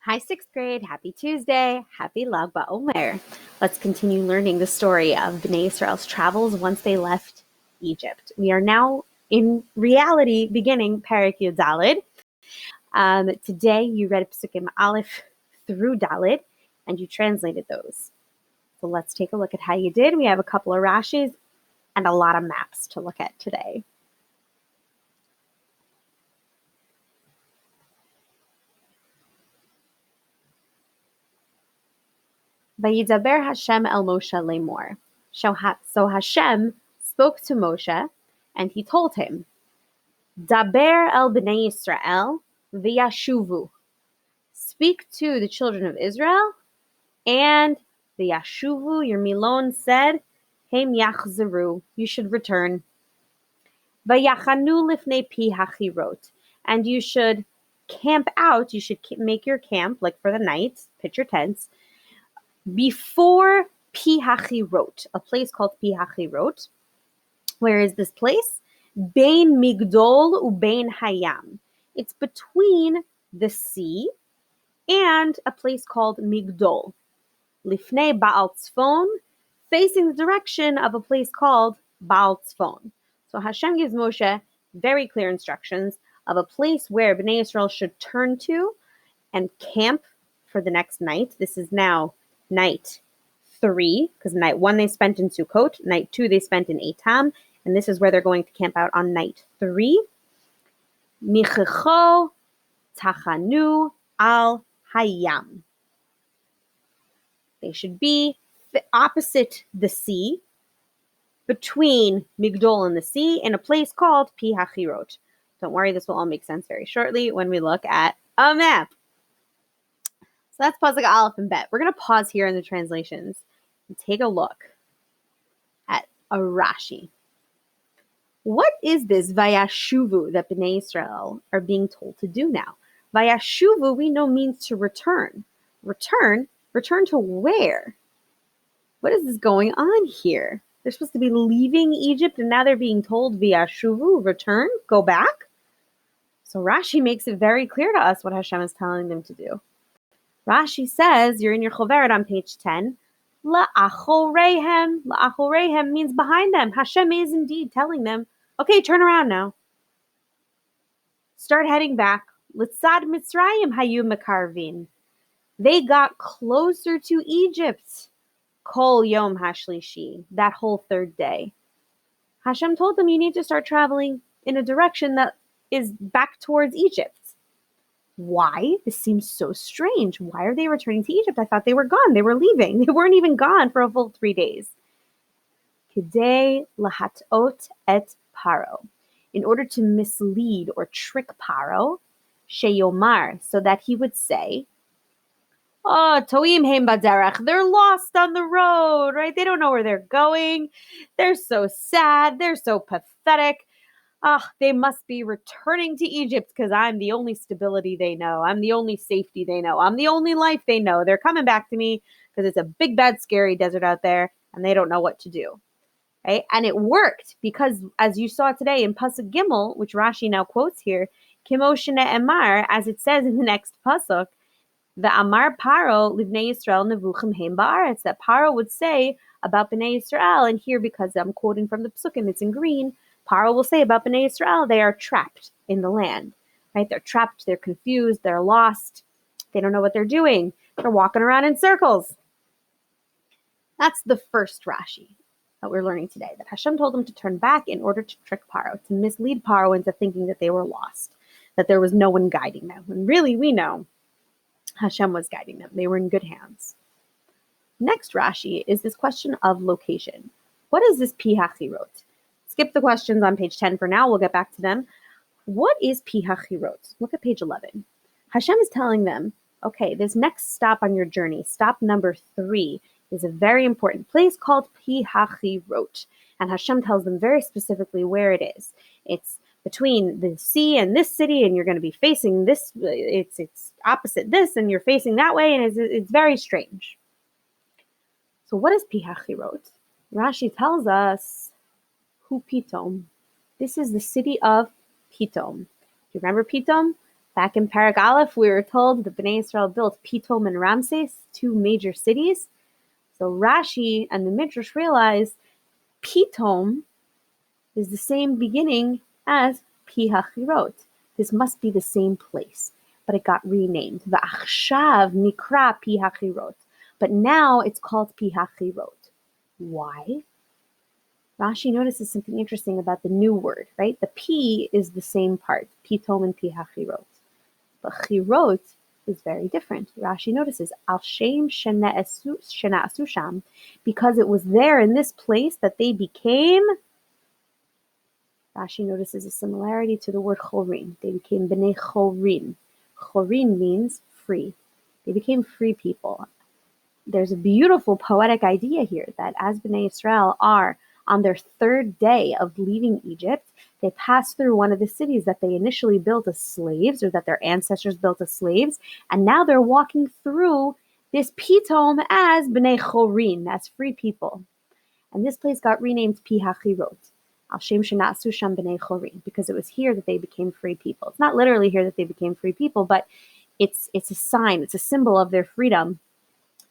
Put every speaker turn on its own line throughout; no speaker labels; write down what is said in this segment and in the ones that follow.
Hi, sixth grade. Happy Tuesday. Happy Lag BaOmer. Let's continue learning the story of Bnei Israel's travels once they left Egypt. We are now, in reality, beginning Perek Yud Daled. Today, you read Psukim Aleph through Daled, and you translated those. So let's take a look at how you did. We have a couple of Rashis and a lot of maps to look at today. Vayidaber Hashem el Moshe lemor. So Hashem spoke to Moshe, and he told him, Daber el bnei Yisrael v'yashuvu. Speak to the children of Israel, and v'yashuvu, your Milon said, Hem yachzeru, you should return. V'yachanu lifnei pi hachirot, and you should camp out, you should make your camp, like for the night, pitch your tents, before Pi Hachirot, a place called Pi Hachirot. Where is this place? Bein Migdol ubein Hayam. It's between the sea and a place called Migdol. Lifnei Baal Tzfon, facing the direction of a place called Baal Tzfon. So Hashem gives Moshe very clear instructions of a place where Bnei Israel should turn to and camp for the next night. This is now night 3, because night 1 they spent in Sukkot, night 2 they spent in Etam, and this is where they're going to camp out on night 3. Michecho tachanu al hayam. They should be opposite the sea, between Migdol and the sea, in a place called Pi Hachirot. Don't worry, this will all make sense very shortly when we look at a map. So that's Pasuk Aleph and Bet. We're going to pause here in the translations and take a look at a Rashi. What is this Vayashuvu that Bnei Israel are being told to do now? Vayashuvu, we know, means to return. Return to where? What is this going on here? They're supposed to be leaving Egypt, and now they're being told Vayashuvu, return, go back. So Rashi makes it very clear to us what Hashem is telling them to do. Rashi says, you're in your Choveret on page 10, La'achoreihem. La'achoreihem means behind them. Hashem is indeed telling them, okay, turn around now. Start heading back. Litzad Mitzrayim hayu mekarvin. They got closer to Egypt. Kol yom hashlishi, that whole third day. Hashem told them you need to start traveling in a direction that is back towards Egypt. Why? This seems so strange. Why are they returning to Egypt? I thought they were gone. They were leaving. They weren't even gone for a full 3 days. Kidei lahatot et paro. In order to mislead or trick Paro, sheyomar, so that he would say, oh, toim heim baderech. They're lost on the road, right? They don't know where they're going. They're so sad. They're so pathetic. They must be returning to Egypt because I'm the only stability they know. I'm the only safety they know. I'm the only life they know. They're coming back to me because it's a big, bad, scary desert out there, and they don't know what to do. Right? And it worked because, as you saw today in Pasuk Gimel, which Rashi now quotes here, Kimo shene emar, as it says in the next Pasuk, the Amar Paro livnei Yisrael nevuchim heim ba'aretz, that Paro would say about Bnei Yisrael, and here, because I'm quoting from the Psukim, it's in green, Paro will say about Bnei Israel, they are trapped in the land, right? They're trapped, they're confused, they're lost, they don't know what they're doing. They're walking around in circles. That's the first Rashi that we're learning today, that Hashem told them to turn back in order to trick Paro, to mislead Paro into thinking that they were lost, that there was no one guiding them. And really, we know Hashem was guiding them. They were in good hands. Next Rashi is this question of location. What is this Pi Hachirot? Skip the questions on page 10 for now. We'll get back to them. What is Pi Hachirot? Look at page 11. Hashem is telling them, okay, this next stop on your journey, stop number 3, is a very important place called Pi Hachirot. And Hashem tells them very specifically where it is. It's between the sea and this city, and you're going to be facing this. It's opposite this, and you're facing that way, and it's very strange. So what is Pi Hachirot? Rashi tells us, Pitom. This is the city of Pitom. Do you remember Pitom? Back in Parak Aleph, we were told that Bnei Israel built Pitom and Ramses, two major cities. So Rashi and the Midrash realized Pitom is the same beginning as Pi Hachirot. This must be the same place, but it got renamed. V'achshav nikra Pi Hachirot. But now it's called Pi Hachirot. Why? Rashi notices something interesting about the new word, right? The P is the same part, Pitom and Pi Hachirot. But Chirot is very different. Rashi notices, Al Shem Shena'asu Sham, because it was there in this place that they became. Rashi notices a similarity to the word Chorin. They became Bnei Chorin. Chorin means free. They became free people. There's a beautiful poetic idea here that as Bnei Israel are on their third day of leaving Egypt, they pass through one of the cities that they initially built as slaves, or that their ancestors built as slaves, and now they're walking through this Pitom as Bnei Chorin, as free people. And this place got renamed Pi Hachirot, Al Shem Shena'asu Sham Bnei Chorin, because it was here that they became free people. It's not literally here that they became free people, but it's a sign, it's a symbol of their freedom,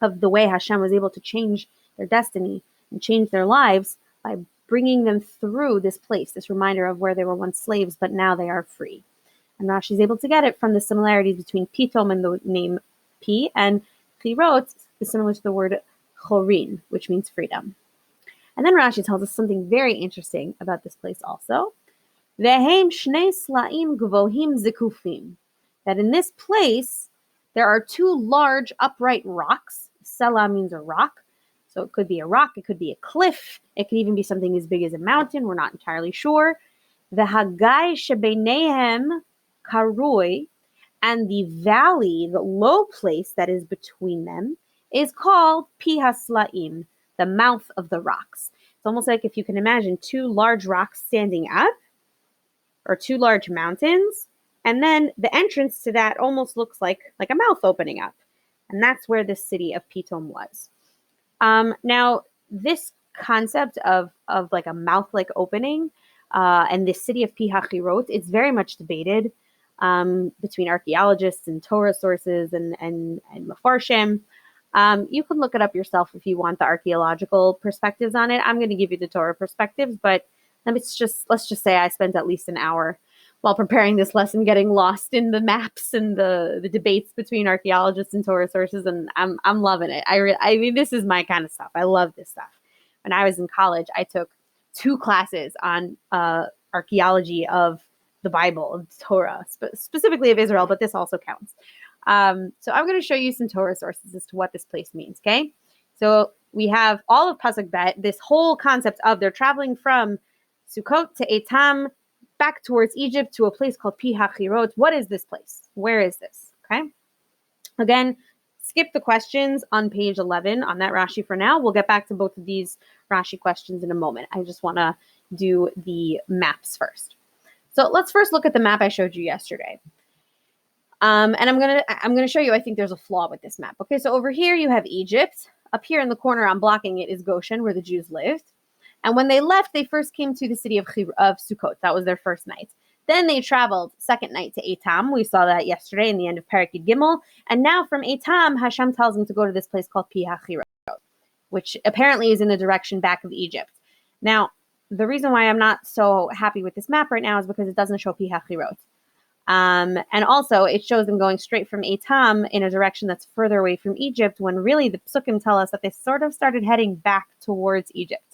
of the way Hashem was able to change their destiny and change their lives by bringing them through this place, this reminder of where they were once slaves, but now they are free. And Rashi is able to get it from the similarities between Pitom and the name Pi, and Chirot is similar to the word Chorin, which means freedom. And then Rashi tells us something very interesting about this place also. Vehem shnei slaim gvohim zikufim. That in this place, there are two large upright rocks. Sela means a rock. So it could be a rock, it could be a cliff, it could even be something as big as a mountain, we're not entirely sure. The Hagai Shebenehem Karui, and the valley, the low place that is between them, is called Pi Haslaim, the mouth of the rocks. It's almost like if you can imagine two large rocks standing up, or two large mountains, and then the entrance to that almost looks like a mouth opening up. And that's where this city of Pitom was. Now, this concept of like a mouth-like opening and this city of Pi Hachirot, it's very much debated between archaeologists and Torah sources and Mefarshim. You can look it up yourself if you want the archaeological perspectives on it. I'm going to give you the Torah perspectives, but let's just say I spent at least an hour while preparing this lesson getting lost in the maps and the debates between archaeologists and Torah sources, and I'm loving it. I mean, this is my kind of stuff. I love this stuff. When I was in college, I took 2 classes on archaeology of the Bible, of Torah, specifically of Israel, but this also counts. So I'm going to show you some Torah sources as to what this place means, okay? So we have all of Pasuk Bet, this whole concept of they're traveling from Sukkot to Etam, back towards Egypt to a place called Pi Hachirot. What is this place? Where is this? Okay. Again, skip the questions on page 11 on that Rashi for now. We'll get back to both of these Rashi questions in a moment. I just want to do the maps first. So let's first look at the map I showed you yesterday. And I'm gonna show you, I think there's a flaw with this map. Okay, so over here you have Egypt. Up here in the corner, I'm blocking it, is Goshen, where the Jews lived. And when they left, they first came to the city of Sukkot. That was their first night. Then they traveled second night to Etam. We saw that yesterday in the end of Perek Gimel. And now from Etam, Hashem tells them to go to this place called Pi Hachirot, which apparently is in the direction back of Egypt. Now, the reason why I'm not so happy with this map right now is because it doesn't show Pi Hachirot. And also, it shows them going straight from Etam in a direction that's further away from Egypt, when really the Psukim tell us that they sort of started heading back towards Egypt.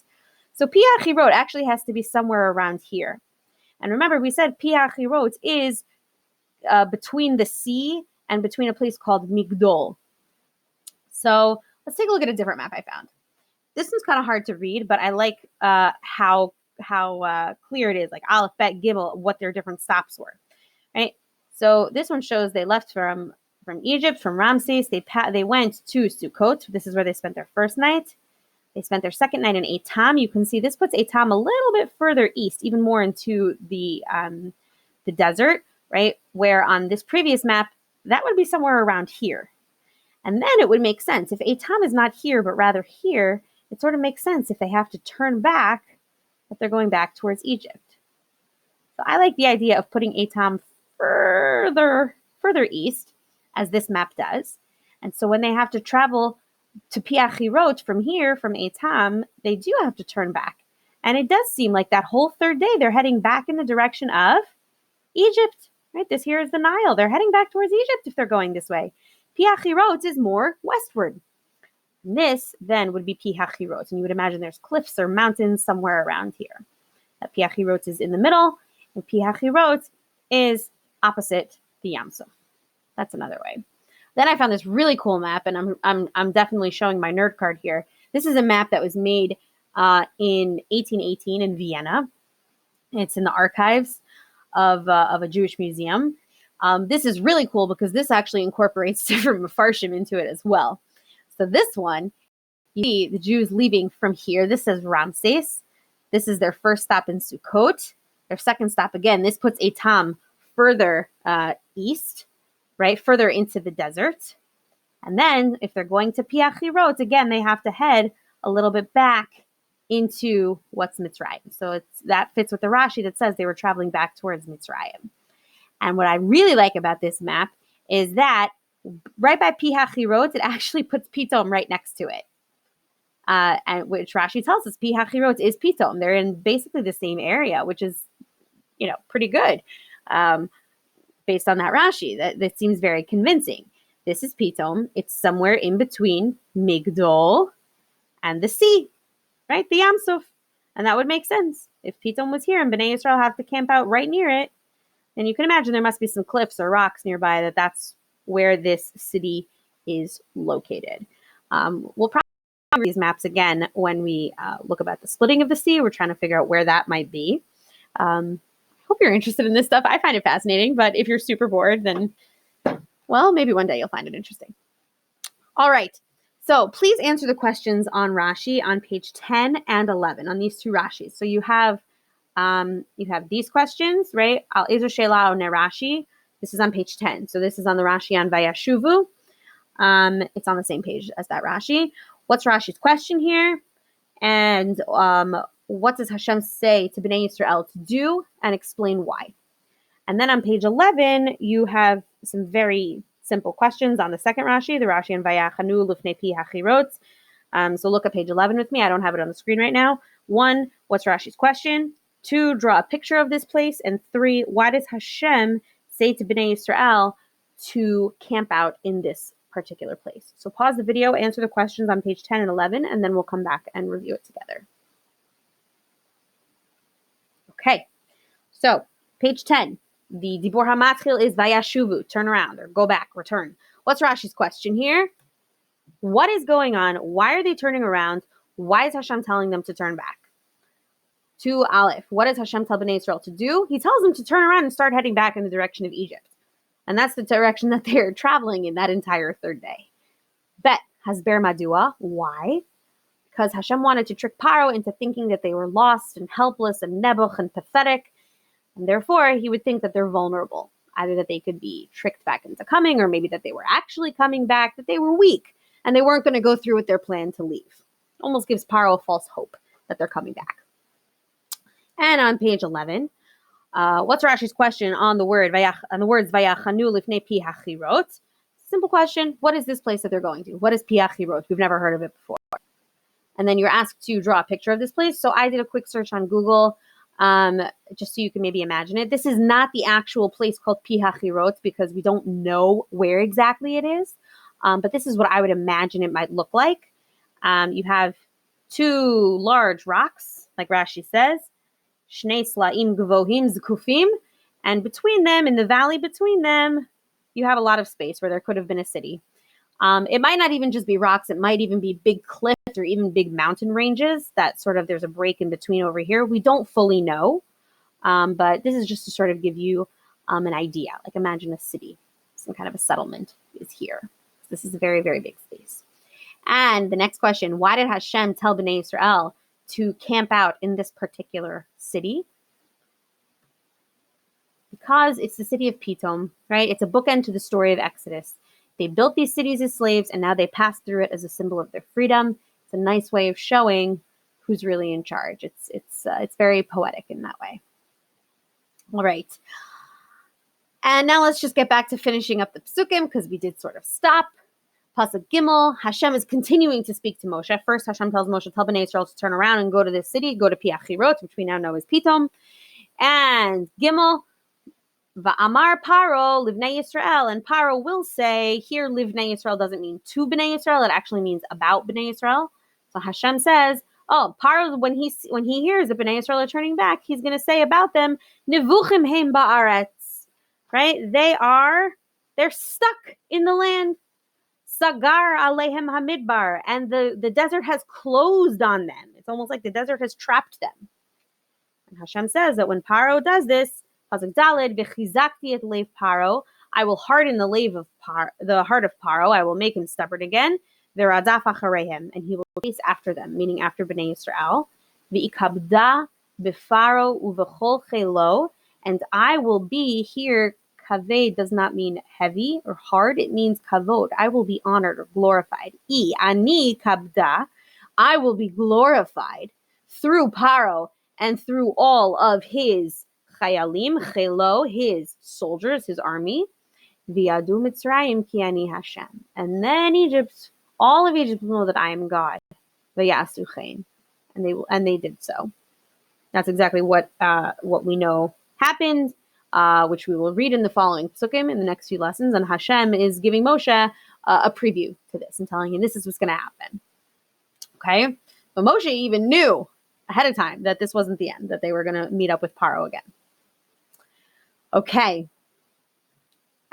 So Pi Hachirot actually has to be somewhere around here. And remember, we said Pi Hachirot is between the sea and between a place called Migdol. So let's take a look at a different map I found. This one's kind of hard to read, but I like how clear it is, like Aleph, Bet, Gimel, what their different stops were. Right? So this one shows they left from Egypt, from Ramses. They went to Sukkot. This is where they spent their first night. They spent their second night in Etam. You can see this puts Etam a little bit further east, even more into the desert, right? Where on this previous map, that would be somewhere around here. And then it would make sense. If Etam is not here, but rather here, it sort of makes sense if they have to turn back, that they're going back towards Egypt. So I like the idea of putting Etam further further east, as this map does. And so when they have to travel to Piachirot from here, from Etam, they do have to turn back. And it does seem like that whole third day they're heading back in the direction of Egypt. Right? This here is the Nile. They're heading back towards Egypt if they're going this way. Piachirot is more westward. And this then would be Piachirot. And you would imagine there's cliffs or mountains somewhere around here. That Piachirot is in the middle, and Piachirot is opposite the Yam Suf. That's another way. Then I found this really cool map, and I'm definitely showing my nerd card here. This is a map that was made in 1818 in Vienna. It's in the archives of a Jewish museum. This is really cool because this actually incorporates different Mefarshim into it as well. So this one, you see the Jews leaving from here. This says Ramses. This is their first stop in Sukkot. Their second stop, again, this puts Etam further east, right, further into the desert. And then if they're going to Piachirot, again, they have to head a little bit back into what's Mitzrayim. So that fits with the Rashi that says they were traveling back towards Mitzrayim. And what I really like about this map is that right by Piachirot, it actually puts Pitom right next to it. And which Rashi tells us Piachirot is Pitom. They're in basically the same area, which is, pretty good. Based on that Rashi, that seems very convincing. This is Pitom. It's somewhere in between Migdol and the sea, right? The Yam Suf. And that would make sense. If Pitom was here and Bnei Yisrael have to camp out right near it, then you can imagine there must be some cliffs or rocks nearby that's where this city is located. We'll probably read these maps again when we look about the splitting of the sea. We're trying to figure out where that might be. Hope you're interested in this stuff. I find it fascinating, but if you're super bored, then, well, maybe one day you'll find it interesting. All right. So please answer the questions on Rashi on page 10 and 11 on these two Rashis. So you have these questions, right? Al Ezer Sheila on Rashi. This is on page 10. So this is on the Rashi on Vayashuvu. It's on the same page as that Rashi. What's Rashi's question here? And what does Hashem say to Bnei Yisrael to do, and explain why? And then on page 11, you have some very simple questions on the second Rashi, the Rashi on Vayachanu Lufnei Pi Hachirot. So look at page 11 with me. I don't have it on the screen right now. 1, what's Rashi's question? 2, draw a picture of this place. And 3, why does Hashem say to Bnei Yisrael to camp out in this particular place? So pause the video, answer the questions on page 10 and 11, and then we'll come back and review it together. Okay, so page 10, the Dibor HaMatchil is Vayashuvu, turn around or go back, return. What's Rashi's question here? What is going on? Why are they turning around? Why is Hashem telling them to turn back? 2 Aleph, what does Hashem tell Bnei Yisrael to do? He tells them to turn around and start heading back in the direction of Egypt. And that's the direction that they're traveling in that entire third day. Bet, Hasber Madua, why? Because Hashem wanted to trick Paro into thinking that they were lost and helpless and nebuch and pathetic. And therefore, he would think that they're vulnerable. Either that they could be tricked back into coming, or maybe that they were actually coming back, that they were weak, and they weren't going to go through with their plan to leave. Almost gives Paro a false hope that they're coming back. And on page 11, what's Rashi's question on the words Vayachanu Lifnei Pi Hachirot? Simple question. What is this place that they're going to? What is Pi Hachirot? We've never heard of it before. And then you're asked to draw a picture of this place. So I did a quick search on Google, just so you can maybe imagine it. This is not the actual place called Pi Hachirot because we don't know where exactly it is. But this is what I would imagine it might look like. You have 2 large rocks, like Rashi says, Shnei Slaim Gvohim Zkufim, and between them, in the valley between them, you have a lot of space where there could have been a city. It might not even just be rocks. It might even be big cliffs or even big mountain ranges that sort of there's a break in between over here. We don't fully know, but this is just to sort of give you an idea. Like imagine a city, some kind of a settlement is here. This is a very, very big space. And the next question, why did Hashem tell Bnei Yisrael to camp out in this particular city? Because it's the city of Pitom, right? It's a bookend to the story of Exodus. They built these cities as slaves, and now they pass through it as a symbol of their freedom. It's a nice way of showing who's really in charge. It's very poetic in that way. All right. And now let's just get back to finishing up the psukim because we did sort of stop. Pasuk Gimel, Hashem is continuing to speak to Moshe. First, Hashem tells Moshe, tell Bnei Israel to turn around and go to this city, go to Piachirot, which we now know as Pitom. And Gimel, Va'amar Paro, Livnei Yisrael, and Paro will say, here Livnei Yisrael doesn't mean to Bnei Yisrael, it actually means about Bnei Yisrael. So Hashem says, Paro, when he hears that Bnei Yisrael are turning back, he's going to say about them, Nivuchim heim ba'aretz, right? They're stuck in the land. Sagar alehem hamidbar, and the desert has closed on them. It's almost like the desert has trapped them. And Hashem says that when Paro does this, Pasuk Daled, v'chizakti et leiv Paro, I will harden the heart of Paro. I will make him stubborn again. V'radaf acharehem, and he will chase after them, meaning after Bnei Yisrael. V'ikabda b'Paro uv'chol chelo, and I will be here. Kaved does not mean heavy or hard. It means kavod. I will be honored or glorified. Ani kabda. I will be glorified through Paro and through all of his chayalim, chelo, his soldiers, his army. V'yadu Mitzrayim ki ani Hashem. And then all of Egypt will know that I am God. V'yasu chen. And they did so. That's exactly what we know happened. Which we will read in the following psukim in the next few lessons. And Hashem is giving Moshe a preview to this and telling him this is what's going to happen. Okay? But Moshe even knew ahead of time that this wasn't the end, that they were going to meet up with Paro again. Okay.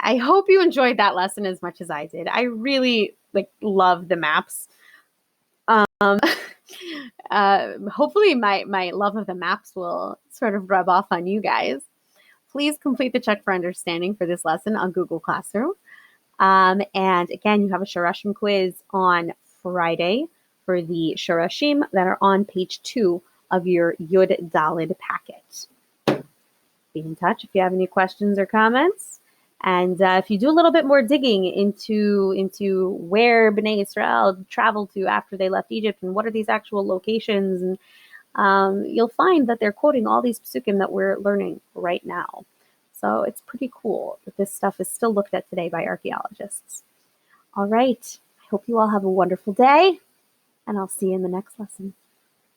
I hope you enjoyed that lesson as much as I did. I really love the maps. Hopefully my love of the maps will sort of rub off on you guys. Please complete the check for understanding for this lesson on Google Classroom. And again, you have a Shorashim quiz on Friday for the Shorashim that are on page 2 of your Yud Daled packet. Be in touch if you have any questions or comments. And if you do a little bit more digging into where Bnei Israel traveled to after they left Egypt and what are these actual locations, and you'll find that they're quoting all these psukim that we're learning right now. So it's pretty cool that this stuff is still looked at today by archaeologists. All right. I hope you all have a wonderful day, and I'll see you in the next lesson.